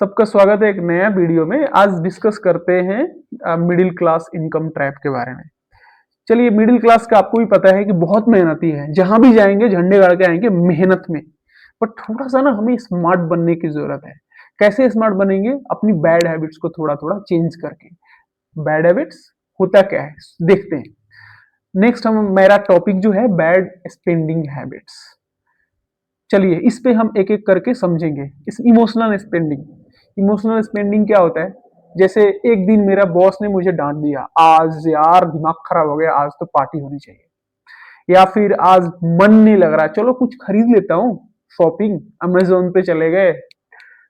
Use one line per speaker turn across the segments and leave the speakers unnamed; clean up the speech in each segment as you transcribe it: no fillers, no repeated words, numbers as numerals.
सबका स्वागत है एक नया वीडियो में। आज डिस्कस करते हैं मिडिल क्लास इनकम ट्रैप के बारे में। चलिए, मिडिल क्लास का आपको भी पता है कि बहुत मेहनती है, जहां भी जाएंगे झंडे गाड़ के आएंगे मेहनत में। पर थोड़ा सा ना हमें स्मार्ट बनने की जरूरत है। कैसे स्मार्ट बनेंगे? अपनी बैड हैबिट्स को थोड़ा थोड़ा चेंज करके। बैड हैबिट्स होता क्या है देखते हैं। नेक्स्ट मेरा टॉपिक जो है बैड स्पेंडिंग हैबिट्स। चलिए इस पे हम एक एक करके समझेंगे। इस इमोशनल स्पेंडिंग क्या होता है? जैसे एक दिन मेरा बॉस ने मुझे डांट दिया, आज यार दिमाग खराब हो गया, आज तो पार्टी होनी चाहिए। या फिर आज मन नहीं लग रहा, चलो कुछ खरीद लेता हूँ। शॉपिंग अमेजोन पे चले गए,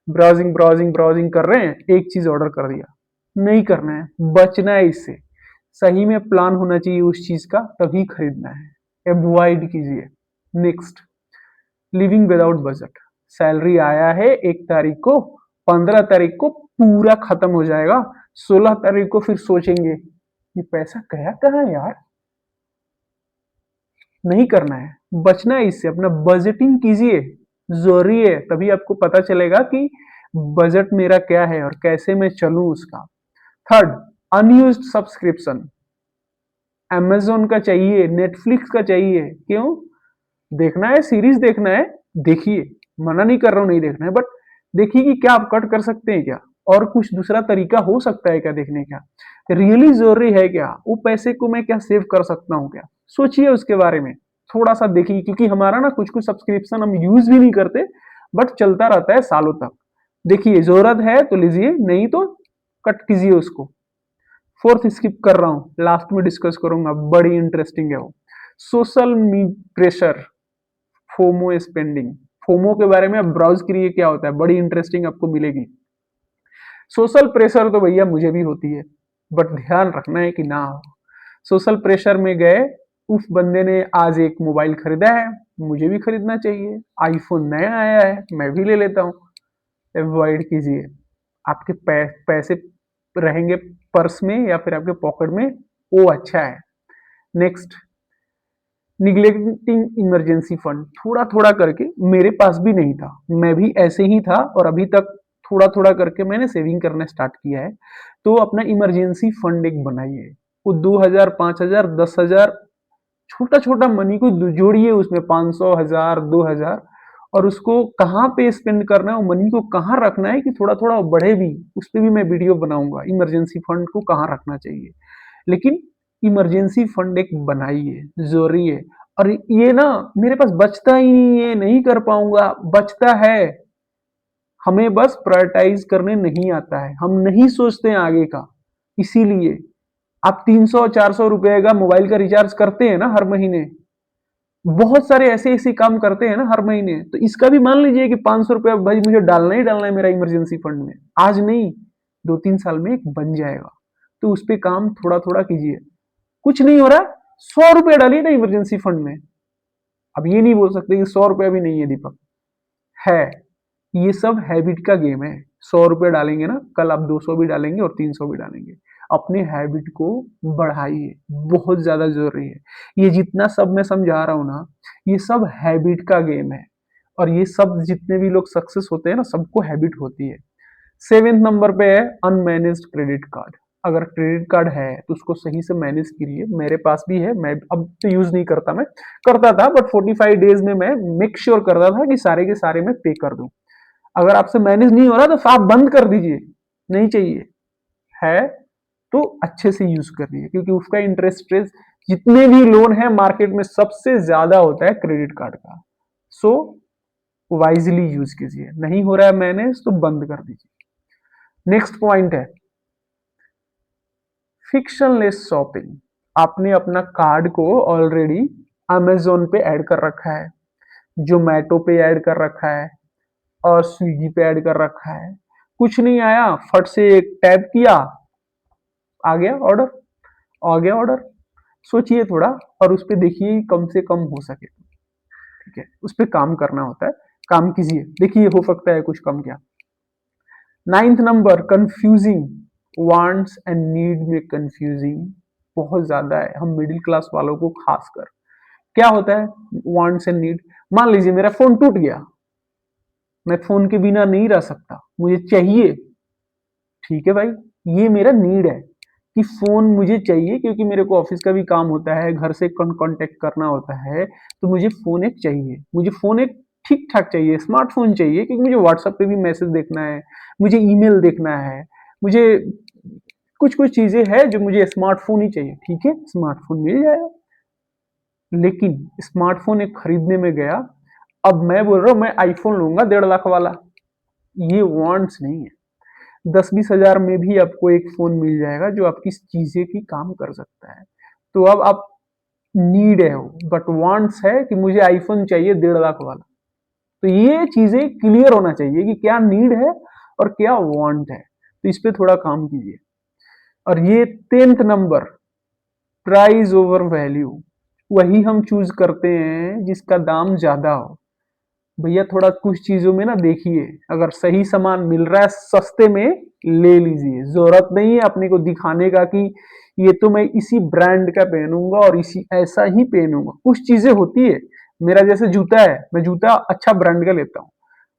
ब्राउजिंग ब्राउजिंग ब्राउजिंग कर रहे हैं, एक चीज ऑर्डर कर दिया। नहीं करना है, बचना है इससे। सही में प्लान होना चाहिए उस चीज का, तभी खरीदना है। अवॉइड कीजिए। Next, living without budget. Salary आया है 1 तारीख को, 15 तारीख को पूरा खत्म हो जाएगा। 16 तारीख को फिर सोचेंगे ये पैसा गया कहाँ है यार। नहीं करना है, बचना है इससे। अपना बजटिंग कीजिए, जरूरी है। तभी आपको पता चलेगा कि बजट मेरा क्या है और कैसे मैं चलूं उसका। Third, unused subscription. अमेजोन का चाहिए, नेटफ्लिक्स का चाहिए, क्यों? देखना है, सीरीज देखना है, देखिए। मना नहीं कर रहा हूं नहीं देखना है, बट देखिए कि क्या आप कट कर सकते हैं क्या, और कुछ दूसरा तरीका हो सकता है क्या देखने का। रियली जरूरी है क्या, वो पैसे को मैं क्या सेव कर सकता हूँ क्या। सोचिए उसके बारे में, थोड़ा सा देखिए। क्योंकि हमारा ना कुछ कुछ सब्सक्रिप्शन हम यूज भी नहीं करते, बट चलता रहता है सालों तक। देखिए, जरूरत है तो लीजिए, नहीं तो कट कीजिए उसको। फोर्थ स्किप कर रहा हूं, लास्ट में डिस्कस करूंगा, बड़ी इंटरेस्टिंग है वो। Social pressure, FOMO spending. FOMO के बारे में आप ब्राउज करिए, क्या होता है, बड़ी इंटरेस्टिंग आपको मिलेगी। सोशल प्रेशर तो भैया मुझे भी होती है, बट ध्यान रखना है कि ना हो। सोशल प्रेशर में गए, उस बंदे ने आज एक मोबाइल खरीदा है, मुझे भी खरीदना चाहिए। आईफोन नया आया है, मैं भी ले लेता हूँ। अवॉइड कीजिए। आपके पैसे रहेंगे पर्स में या फिर आपके पॉकेट में, वो अच्छा है। Next, neglecting emergency fund. थोड़ा थोड़ा करके, मेरे पास भी नहीं था, मैं भी ऐसे ही था, और अभी तक थोड़ा थोड़ा करके मैंने सेविंग करना स्टार्ट किया है। तो अपना इमरजेंसी फंड एक बनाइए। वो 2,000, 5,000, 10,000, छोटा छोटा मनी को जोड़िए उसमें, 500, 1,000, 2,000। और उसको कहाँ पे स्पेंड करना है, वो मनी को कहाँ रखना है कि थोड़ा थोड़ा बढ़े भी, उस पर भी मैं वीडियो बनाऊंगा। इमरजेंसी फंड को कहाँ रखना चाहिए, लेकिन इमरजेंसी फंड एक बनाइए, जरूरी है। और ये ना मेरे पास बचता ही नहीं है, नहीं कर पाऊंगा, बचता है। हमें बस प्रायोरिटाइज करने नहीं आता है, हम नहीं सोचते हैं आगे का। इसीलिए आप 300-400 रुपए का मोबाइल का रिचार्ज करते हैं ना हर महीने, बहुत सारे ऐसे ऐसे काम करते हैं ना हर महीने। तो इसका भी मान लीजिए कि 500 रुपया भाई मुझे डालना ही डालना है मेरा इमरजेंसी फंड में। आज नहीं, 2-3 साल में एक बन जाएगा। तो उस पर काम थोड़ा थोड़ा कीजिए। कुछ नहीं हो रहा, 100 रुपया डालिए ना इमरजेंसी फंड में। अब ये नहीं बोल सकते कि 100 रुपया भी नहीं है दीपक, है। ये सब हैबिट का गेम है। 100 रुपये डालेंगे ना, कल आप 200 भी डालेंगे और 300 भी डालेंगे। अपने हैबिट को बढ़ाइए, बहुत ज्यादा जरूरी है। ये जितना सब मैं समझा रहा हूं ना, ये सब हैबिट का गेम है। और ये सब जितने भी लोग सक्सेस होते हैं ना, सबको हैबिट होती है। 7th नंबर पे है अनमैनेज्ड क्रेडिट कार्ड। अगर क्रेडिट कार्ड है तो उसको सही से मैनेज करिए। मेरे पास भी है, मैं अब तो यूज नहीं करता, मैं करता था बट 45 डेज में मैं मेक श्योर करता था कि सारे के सारे मैं पे कर दूं। अगर आपसे मैनेज नहीं हो रहा तो साफ बंद कर दीजिए, नहीं चाहिए। है तो अच्छे से यूज करिए, क्योंकि उसका इंटरेस्ट रेट, जितने भी लोन है मार्केट में, सबसे ज्यादा होता है क्रेडिट कार्ड का। सो वाइजली यूज कीजिए। नहीं हो रहा है मैनेज तो बंद कर दीजिए। नेक्स्ट पॉइंट है फिक्शनलेस शॉपिंग। आपने अपना कार्ड को ऑलरेडी अमेजोन पे ऐड कर रखा है, जोमैटो पे ऐड कर रखा है, और स्विगी पे ऐड कर रखा है। कुछ नहीं आया, फट से एक टैप किया, आ गया ऑर्डर, आ गया ऑर्डर। सोचिए थोड़ा, और उस पर देखिए कम से कम हो सके। ठीक है, उस पर काम करना होता है, काम कीजिए, देखिए हो सकता है कुछ कम। क्या? 9th number, confusing wants and need में कंफ्यूजिंग बहुत ज्यादा है, हम मिडिल क्लास वालों को खासकर। क्या होता है वांट्स एंड नीड? मान लीजिए मेरा फोन टूट गया, मैं फ़ोन के बिना नहीं रह सकता, मुझे चाहिए। ठीक है भाई, ये मेरा नीड है कि फ़ोन मुझे चाहिए क्योंकि मेरे को ऑफ़िस का भी काम होता है, घर से कॉन्टैक्ट करना होता है, तो मुझे फ़ोन एक चाहिए। मुझे फ़ोन एक ठीक-ठाक चाहिए, स्मार्टफ़ोन चाहिए क्योंकि मुझे व्हाट्सएप पे भी मैसेज देखना है, मुझे ईमेल देखना है, मुझे कुछ-कुछ चीज़ें हैं जो मुझे स्मार्टफ़ोन ही चाहिए। ठीक है, स्मार्टफ़ोन मिल जाएगा। लेकिन स्मार्टफ़ोन एक खरीदने में गया, अब मैं बोल रहा हूँ मैं आईफ़ोन लूँगा 1.5 लाख वाला, ये वांट्स नहीं है। 10-20 हज़ार में भी आपको एक फ़ोन मिल जाएगा जो आपकी चीज़ें की काम कर सकता है। तो अब आप नीड है वो, बट वांट्स है कि मुझे आईफ़ोन चाहिए 1.5 लाख वाला। तो ये चीज़ें क्लियर होना चाहिए कि क्या नीड है और क्या वांट है। तो इस पे थोड़ा काम कीजिए। और ये 10th number, price over value, वही हम चूज़ करते हैं जिसका दाम ज़्यादा हो। भैया थोड़ा कुछ चीज़ों में ना देखिए, अगर सही सामान मिल रहा है सस्ते में, ले लीजिए। ज़रूरत नहीं है अपने को दिखाने का कि ये तो मैं इसी ब्रांड का पहनूँगा और इसी ऐसा ही पहनूँगा। कुछ चीज़ें होती है, मेरा जैसे जूता है, मैं जूता अच्छा ब्रांड का लेता हूँ।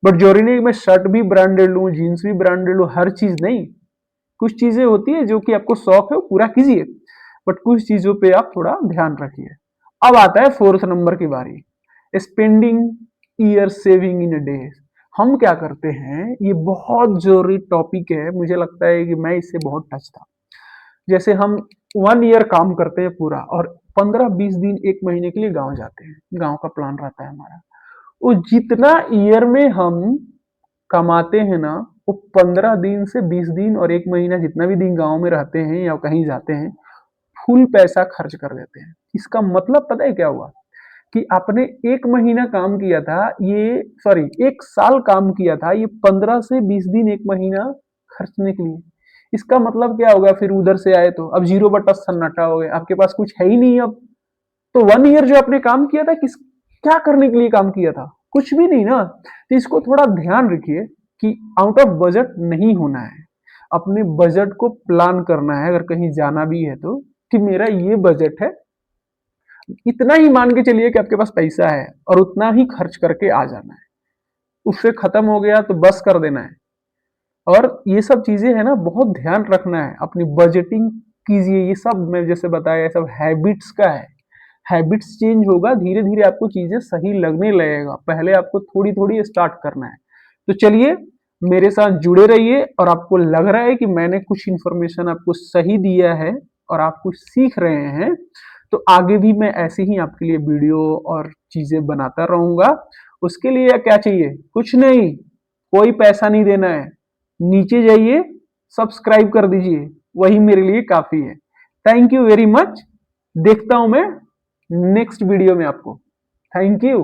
बट ज़रूरी नहीं कि मैं शर्ट भी ब्रांडेड लूँ, जीन्स भी ब्रांडेड लूँ, हर चीज़ नहीं। कुछ चीज़ें होती है जो कि आपको शौक है वो पूरा कीजिए, बट कुछ चीज़ों पे आप थोड़ा ध्यान रखिए। अब आता है 4th नंबर की बारी, spending year saving in a day. हम क्या करते हैं, ये बहुत जरूरी टॉपिक है, मुझे लगता है कि मैं इससे बहुत टच था। जैसे हम 1 ईयर काम करते हैं पूरा और 15-20 दिन 1 महीने के लिए गांव जाते हैं, गांव का प्लान रहता है हमारा। वो जितना ईयर में हम कमाते हैं ना, वो 15 दिन से 20 दिन और 1 महीना जितना भी दिन गांव में रहते हैं या कहीं जाते हैं, फुल पैसा खर्च कर देते हैं। इसका मतलब पता है क्या हुआ कि आपने 1 महीना काम किया था, ये सॉरी 1 साल काम किया था, ये 15 से 20 दिन 1 महीना खर्चने के लिए। इसका मतलब क्या होगा, फिर उधर से आए तो अब 0 बटा सन्नाटा हो गए, आपके पास कुछ है ही नहीं अब। तो 1 ईयर जो आपने काम किया था, किस क्या करने के लिए काम किया था, कुछ भी नहीं ना। तो इसको थोड़ा ध्यान रखिए कि आउट ऑफ बजट नहीं होना है। अपने बजट को प्लान करना है, अगर कहीं जाना भी है तो कि मेरा ये बजट है, इतना ही मान के चलिए कि आपके पास पैसा है और उतना ही खर्च करके आ जाना है। उससे खत्म हो गया तो बस कर देना है। और ये सब चीजें है ना, बहुत ध्यान रखना है, अपनी बजटिंग कीजिए। ये सब मैं जैसे बताया, ये सब हैबिट्स का है। हैबिट्स चेंज होगा, धीरे धीरे आपको चीजें सही लगने लगेगा, पहले आपको थोड़ी थोड़ी स्टार्ट करना है। तो चलिए, मेरे साथ जुड़े रहिए और आपको लग रहा है कि मैंने कुछ इंफॉर्मेशन आपको सही दिया है और आप कुछ सीख रहे हैं, तो आगे भी मैं ऐसे ही आपके लिए वीडियो और चीजें बनाता रहूंगा। उसके लिए क्या चाहिए, कुछ नहीं, कोई पैसा नहीं देना है। नीचे जाइए, सब्सक्राइब कर दीजिए, वही मेरे लिए काफी है। Thank you very much. देखता हूं मैं नेक्स्ट वीडियो में आपको। Thank you.